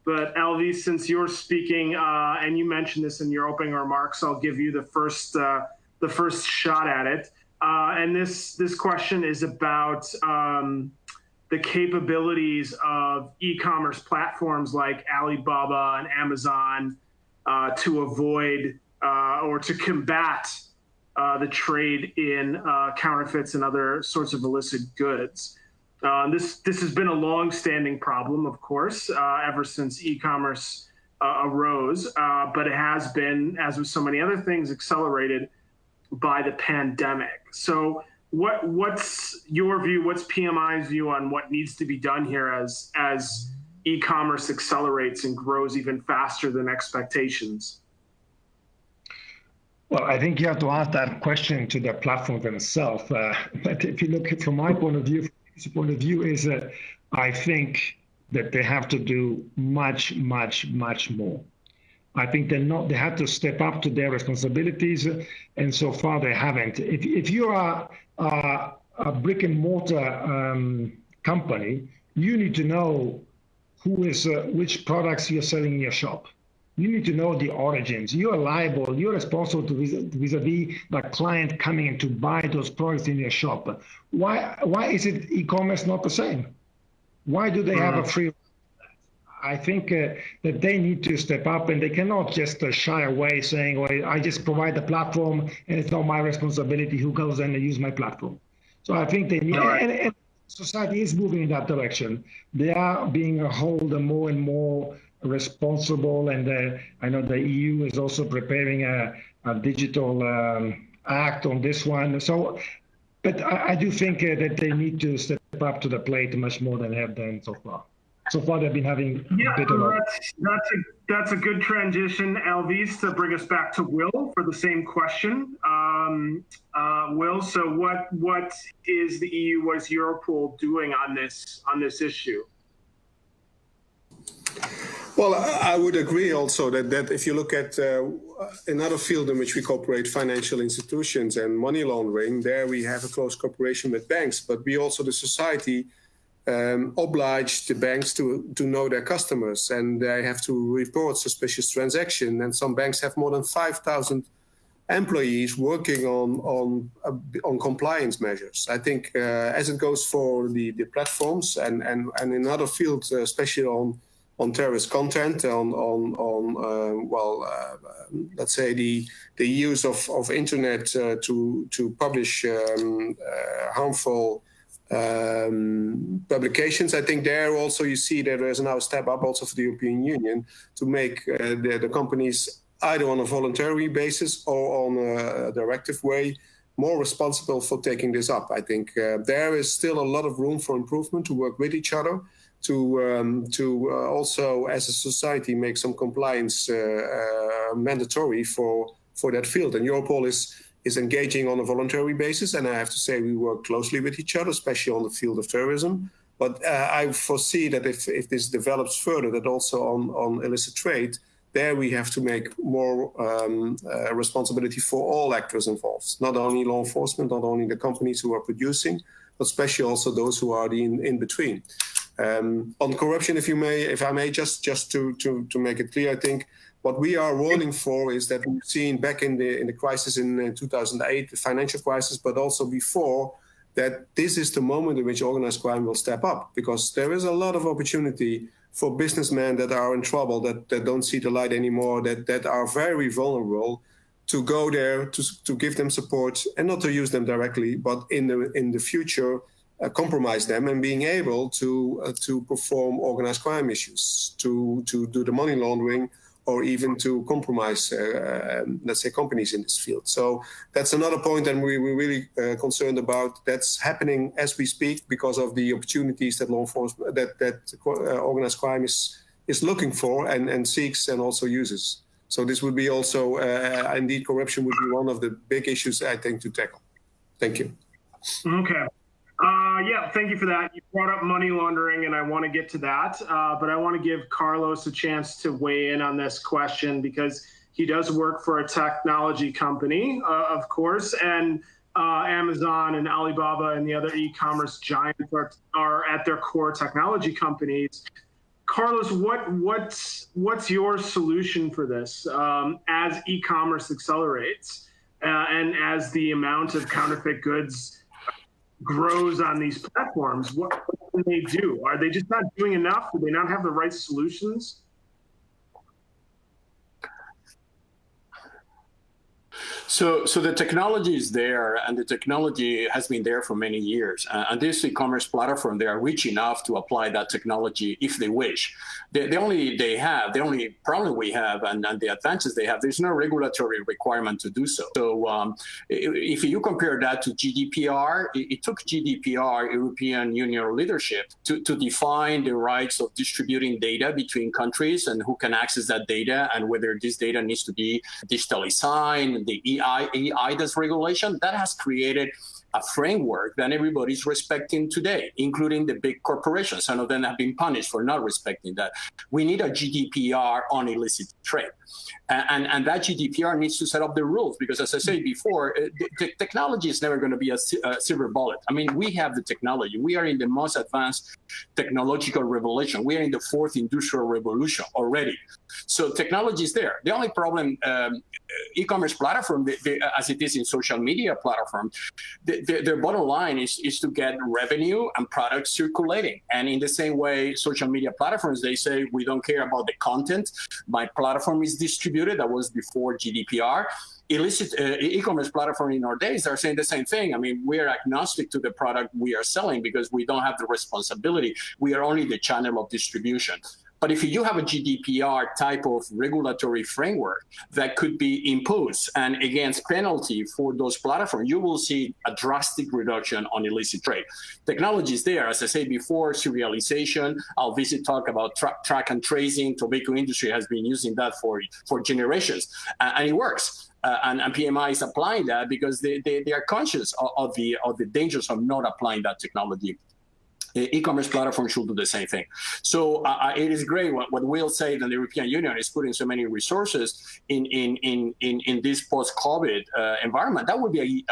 But Alvise, since you're speaking, and you mentioned this in your opening remarks, I'll give you the first shot at it. And this question is about the capabilities of e-commerce platforms like Alibaba and Amazon to avoid or to combat the trade in counterfeits and other sorts of illicit goods. This has been a long-standing problem, of course, ever since e-commerce arose, but it has been, as with so many other things, accelerated by the pandemic. So what's your view, what's PMI's view on what needs to be done here as e-commerce accelerates and grows even faster than expectations? Well, I think you have to ask that question to the platform themselves. But if you look at from my point of view, is that I think that they have to do much, much, much more. I think they have to step up to their responsibilities, and so far they haven't. If you are a brick and mortar company, you need to know which products you're selling in your shop. You need to know the origins. You are liable. You're responsible to vis-a-vis the client coming in to buy those products in your shop. Why is it e-commerce not the same? Why do they have a free? I think that they need to step up, and they cannot just shy away saying, well, I just provide the platform and it's not my responsibility who goes in and use my platform. So I think they need, and society is moving in that direction. They are being held more and more responsible, and I know the EU is also preparing a digital act on this one. So, but I do think that they need to step up to the plate much more than they have done so far. So far, they've been having a bit of that's a good transition, Alvise, to bring us back to Will for the same question. Will, so what is the EU, what is Europol doing on this issue? Well, I would agree also that if you look at another field in which we cooperate, financial institutions and money laundering, there we have a close cooperation with banks, but we also, the society, oblige the banks to know their customers, and they have to report suspicious transaction. And some banks have more than 5,000 employees working on compliance measures. I think as it goes for the platforms and in other fields, especially on terrorist content, let's say the use of internet to publish harmful publications. I think there also you see that there's now a step up also for the European Union to make the companies either on a voluntary basis or on a directive way more responsible for taking this up. I think there is still a lot of room for improvement to work with each other, to also as a society make some compliance mandatory for that field. And Europol is engaging on a voluntary basis, and I have to say we work closely with each other, especially on the field of terrorism. But I foresee that if this develops further, that also on illicit trade, there we have to make more responsibility for all actors involved, not only law enforcement, not only the companies who are producing, but especially also those who are in between. On corruption, if I may, just to make it clear, I think what we are warning for is that we've seen back in the crisis in 2008, the financial crisis, but also before, that this is the moment in which organized crime will step up, because there is a lot of opportunity for businessmen that are in trouble, that don't see the light anymore, that are very vulnerable, to go there, to give them support, and not to use them directly, but in the future, compromise them and being able to perform organized crime issues, to do the money laundering, or even to compromise, let's say, companies in this field. So that's another point that we're really concerned about. That's happening as we speak because of the opportunities that law enforcement, that organized crime is looking for and seeks and also uses. So this would be also, indeed, corruption would be one of the big issues, I think, to tackle. Thank you. Okay. Yeah, thank you for that. You brought up money laundering, and I want to get to that. But I want to give Carlos a chance to weigh in on this question, because he does work for a technology company, of course, and Amazon and Alibaba and the other e-commerce giants are at their core technology companies. Carlos, what's your solution for this as e-commerce accelerates and as the amount of counterfeit goods grows on these platforms? What can they do? Are they just not doing enough? Do they not have the right solutions? So the technology is there, and the technology has been there for many years. And this e-commerce platform, they are rich enough to apply that technology if they wish. The only problem we have, and the advances they have, there's no regulatory requirement to do so. So if you compare that to GDPR, it took GDPR, European Union leadership, to define the rights of distributing data between countries and who can access that data, and whether this data needs to be digitally signed, the EIDAS regulation. That has created a framework that everybody's respecting today, including the big corporations. Some of them have been punished for not respecting that. We need a GDPR on illicit trade. And that GDPR needs to set up the rules, because as I said before, the technology is never going to be a silver bullet. I mean, we have the technology. We are in the most advanced technological revolution. We are in the fourth industrial revolution already. So technology is there. The only problem, e-commerce platform, as it is in social media platform, their bottom line is to get revenue and products circulating. And in the same way, social media platforms, they say, we don't care about the content. My platform is distributed. That was before GDPR. Illicit e-commerce platform in our days are saying the same thing. I mean, we are agnostic to the product we are selling because we don't have the responsibility. We are only the channel of distribution. But if you have a GDPR type of regulatory framework that could be imposed and against penalty for those platforms, you will see a drastic reduction on illicit trade. Technology is there. As I said before, serialization. Alvise talked about track and tracing. Tobacco industry has been using that for generations, and it works. And PMI is applying that because they are conscious of the dangers of not applying that technology. E-commerce platform should do the same thing. So it is great what Will said that the European Union is putting so many resources in this post-COVID environment. That would be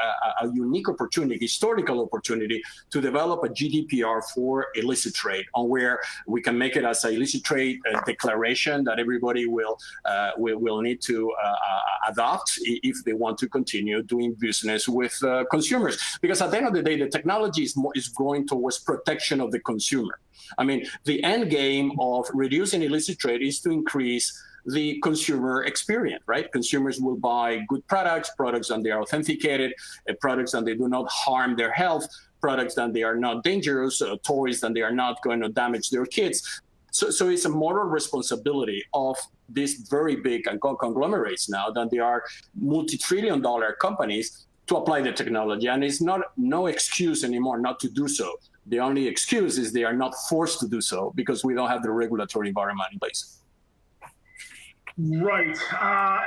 a unique opportunity, historical opportunity to develop a GDPR for illicit trade, on where we can make it as an illicit trade declaration that everybody will need to adopt if they want to continue doing business with consumers. Because at the end of the day, the technology is going towards protection of the consumer. I mean, the end game of reducing illicit trade is to increase the consumer experience, right? Consumers will buy good products that they are authenticated, products that they do not harm their health, products that they are not dangerous, toys that they are not going to damage their kids. So it's a moral responsibility of these very big conglomerates now that they are multi-trillion-dollar companies to apply the technology. And it's no excuse anymore not to do so. The only excuse is they are not forced to do so because we don't have the regulatory environment in place. Right,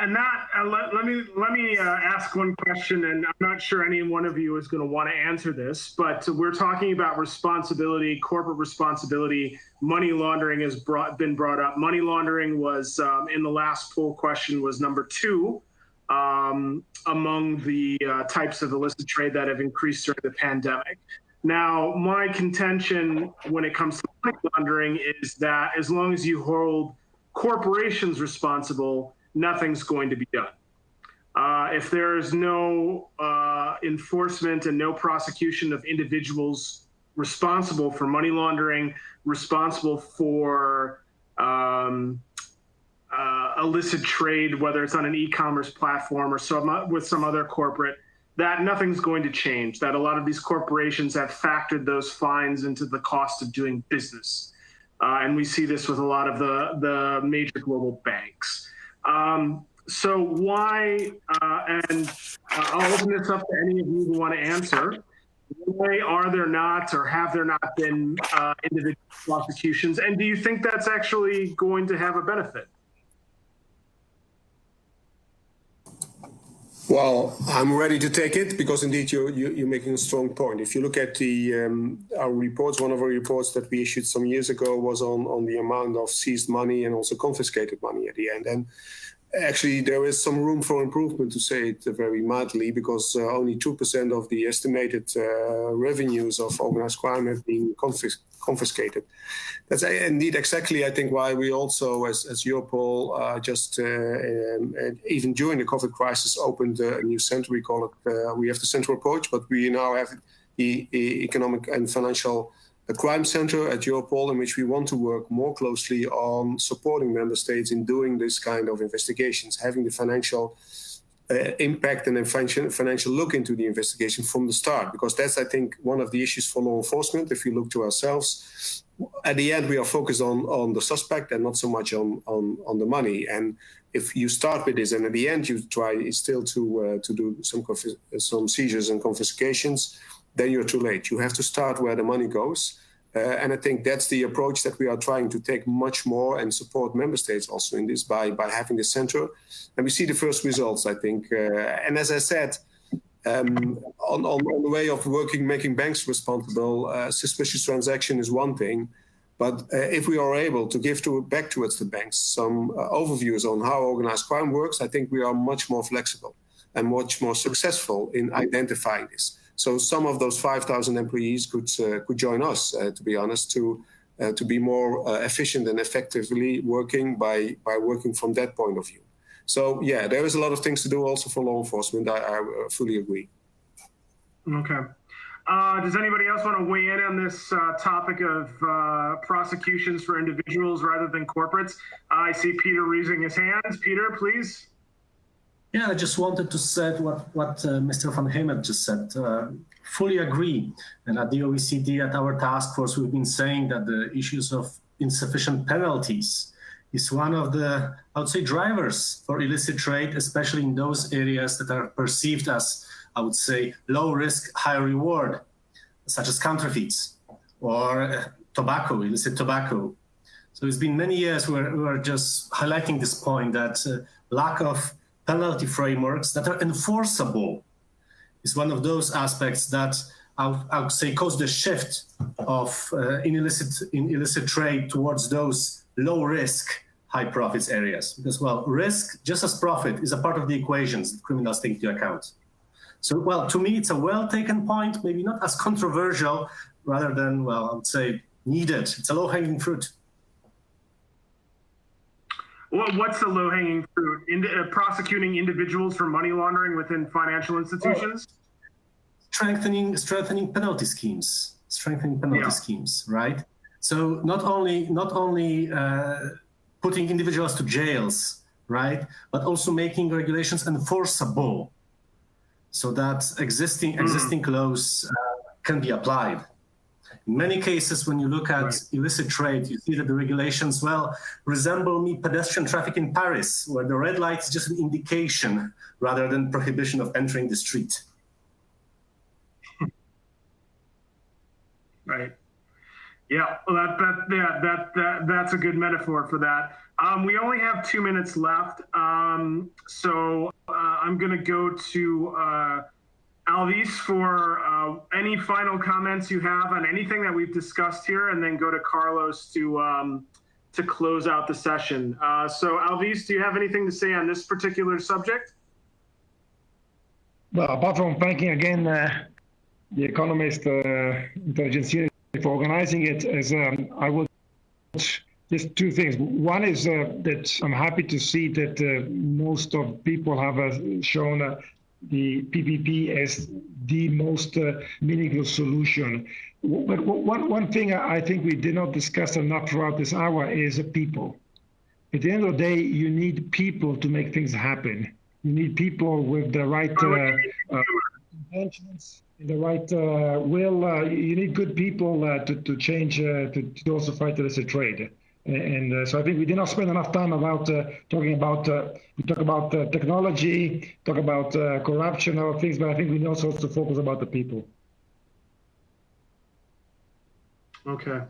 and that let me ask one question, and I'm not sure any one of you is going to want to answer this, but we're talking about responsibility, corporate responsibility. Money laundering has been brought up. Money laundering was in the last poll question was number 2 among the types of illicit trade that have increased during the pandemic. Now, my contention when it comes to money laundering is that as long as you hold corporations responsible, nothing's going to be done. If there is no enforcement and no prosecution of individuals responsible for money laundering, responsible for illicit trade, whether it's on an e-commerce platform or with some other corporate, that nothing's going to change, that a lot of these corporations have factored those fines into the cost of doing business. And we see this with a lot of the major global banks. So why, and I'll open this up to any of you who want to answer, why are there not or have there not been individual prosecutions? And do you think that's actually going to have a benefit? Well, I'm ready to take it because indeed you're making a strong point. If you look at our reports, one of our reports that we issued some years ago was on the amount of seized money and also confiscated money at the end. And actually, there is some room for improvement, to say it very mildly, because only 2% of the estimated revenues of organized crime have been confiscated. That's indeed exactly, I think, why we also, as Europol, just even during the COVID crisis, opened a new center. We call it, we have the central approach, but we now have the economic and financial crime center at Europol, in which we want to work more closely on supporting member states in doing this kind of investigations, having the financial impact and then financial look into the investigation from the start, because that's, I think, one of the issues for law enforcement. If you look to ourselves, at the end, we are focused on the suspect and not so much on the money. And if you start with this and at the end you try still to do some seizures and confiscations, then you're too late. You have to start where the money goes. And I think that's the approach that we are trying to take much more and support member states also in this by having the center. And we see the first results, I think. And as I said, on the way of making banks responsible, suspicious transaction is one thing. But if we are able to give back towards the banks some overviews on how organized crime works, I think we are much more flexible and much more successful in identifying this. So some of those 5,000 employees could join us, to be honest, to be more efficient and effectively working by working from that point of view. So yeah, there is a lot of things to do also for law enforcement. I fully agree. Okay. Does anybody else want to weigh in on this topic of prosecutions for individuals rather than corporates? I see Peter raising his hands. Peter, please. Yeah, I just wanted to say what Mr. Van Hemert just said. Fully agree. And at the OECD, at our task force, we've been saying that the issues of insufficient penalties is one of the, I would say, drivers for illicit trade, especially in those areas that are perceived as, I would say, low risk, high reward, such as counterfeits or tobacco, illicit tobacco. So it's been many years we are just highlighting this point that lack of penalty frameworks that are enforceable is one of those aspects that I would say caused the shift in illicit trade towards those low risk, high profits areas. Because, well, risk, just as profit, is a part of the equations that criminals take into account. So, well, to me, it's a well-taken point, maybe not as controversial, rather than, well, I would say needed. It's a low-hanging fruit. Well, what's the low-hanging fruit? Prosecuting individuals for money laundering within financial institutions? Strengthening penalty schemes. Right? So not only putting individuals to jails, right, but also making regulations enforceable, so that existing laws can be applied. In many cases, when you look at illicit trade, you see that the regulations, well, resemble pedestrian traffic in Paris, where the red light is just an indication rather than prohibition of entering the street. Right. Yeah. Well, that's a good metaphor for that. We only have 2 minutes left, so I'm going to go to Alvise for any final comments you have on anything that we've discussed here, and then go to Carlos to close out the session. So Alvise, do you have anything to say on this particular subject? Well, apart from thanking again the economist Giustiniani for organizing it, as I would just two things. One is that I'm happy to see that most of people have shown the PPP as the most meaningful solution. But one thing I think we did not discuss enough throughout this hour is people. At the end of the day, you need people to make things happen. You need people with the right intentions, the right will. You need good people to change, to also fight illicit trade. And so I think we did not spend enough time about talking about, we talk about technology, talk about corruption, other things, but I think we need also to focus about the people. Okay.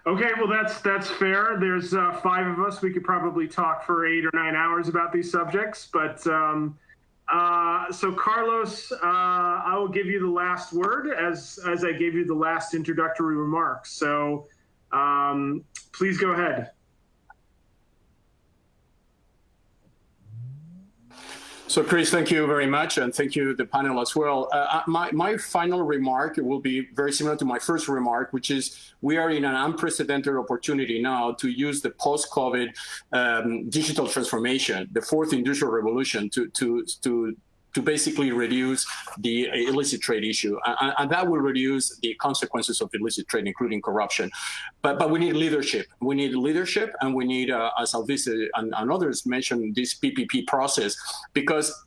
Okay, well, that's fair. There's 5 of us. We could probably talk for 8 or 9 hours about these subjects, but so Carlos, I will give you the last word as I gave you the last introductory remarks. So please go ahead. So, Chris, thank you very much, and thank you, the panel, as well. My final remark will be very similar to my first remark, which is we are in an unprecedented opportunity now to use the post-COVID digital transformation, the fourth industrial revolution, to basically reduce the illicit trade issue. And that will reduce the consequences of illicit trade, including corruption. But we need leadership. We need leadership, and we need, as Alvise and others mentioned, this PPP process, because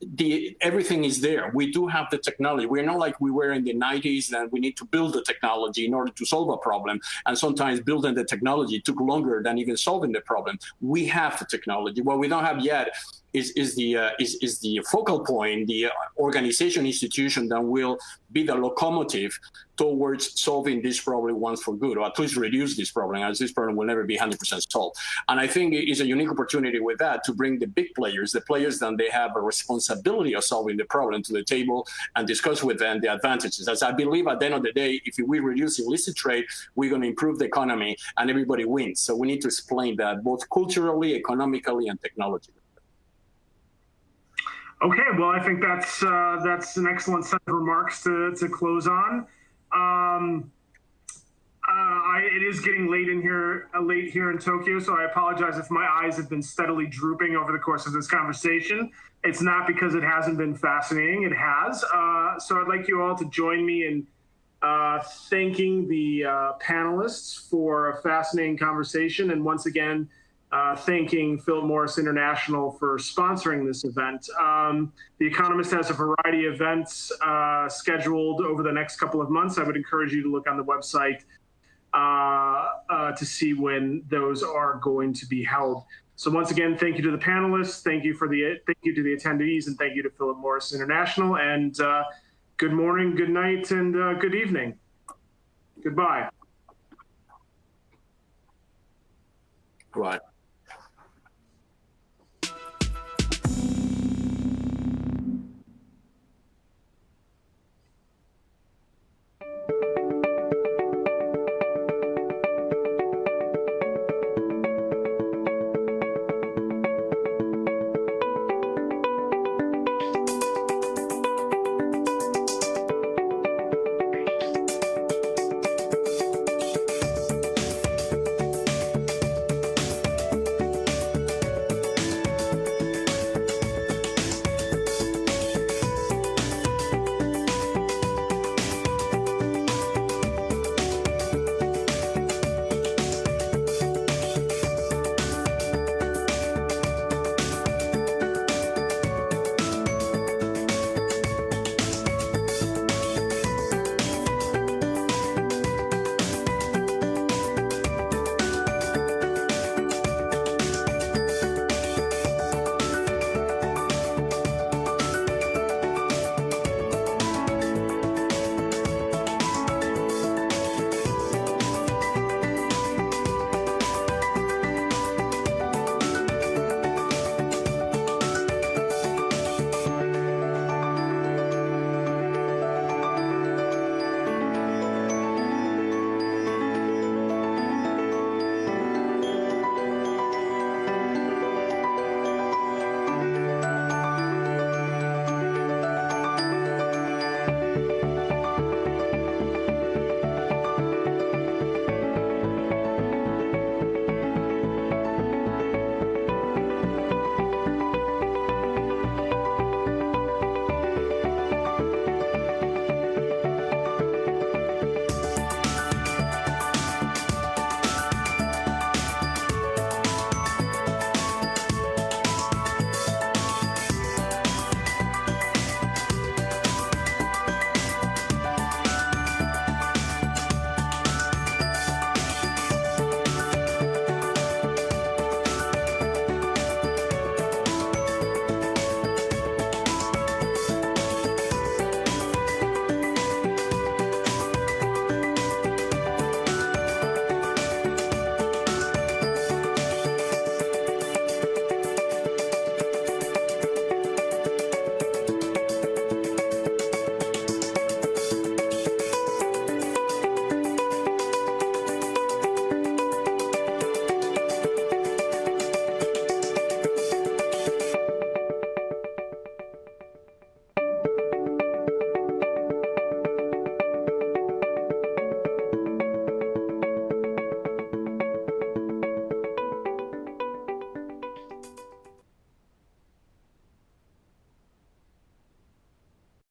everything is there. We do have the technology. We're not like we were in the 90s, and we need to build the technology in order to solve a problem. And sometimes building the technology took longer than even solving the problem. We have the technology. What we don't have yet is the focal point, the organization institution that will be the locomotive towards solving this problem once for good, or at least reduce this problem, as this problem will never be 100% solved. And I think it is a unique opportunity with that to bring the big players, the players that they have a responsibility of solving the problem, to the table and discuss with them the advantages. As I believe at the end of the day, if we reduce illicit trade, we're going to improve the economy and everybody wins. So we need to explain that both culturally, economically, and technologically. Okay, well, I think that's an excellent set of remarks to close on. It is getting late here in Tokyo, so I apologize if my eyes have been steadily drooping over the course of this conversation. It's not because it hasn't been fascinating; it has. So I'd like you all to join me in thanking the panelists for a fascinating conversation, and once again, thanking Philip Morris International for sponsoring this event. The Economist has a variety of events scheduled over the next couple of months. I would encourage you to look on the website to see when those are going to be held. So once again, thank you to the panelists, thank you to the attendees, and thank you to Philip Morris International. And good morning, good night, and good evening. Goodbye. Right.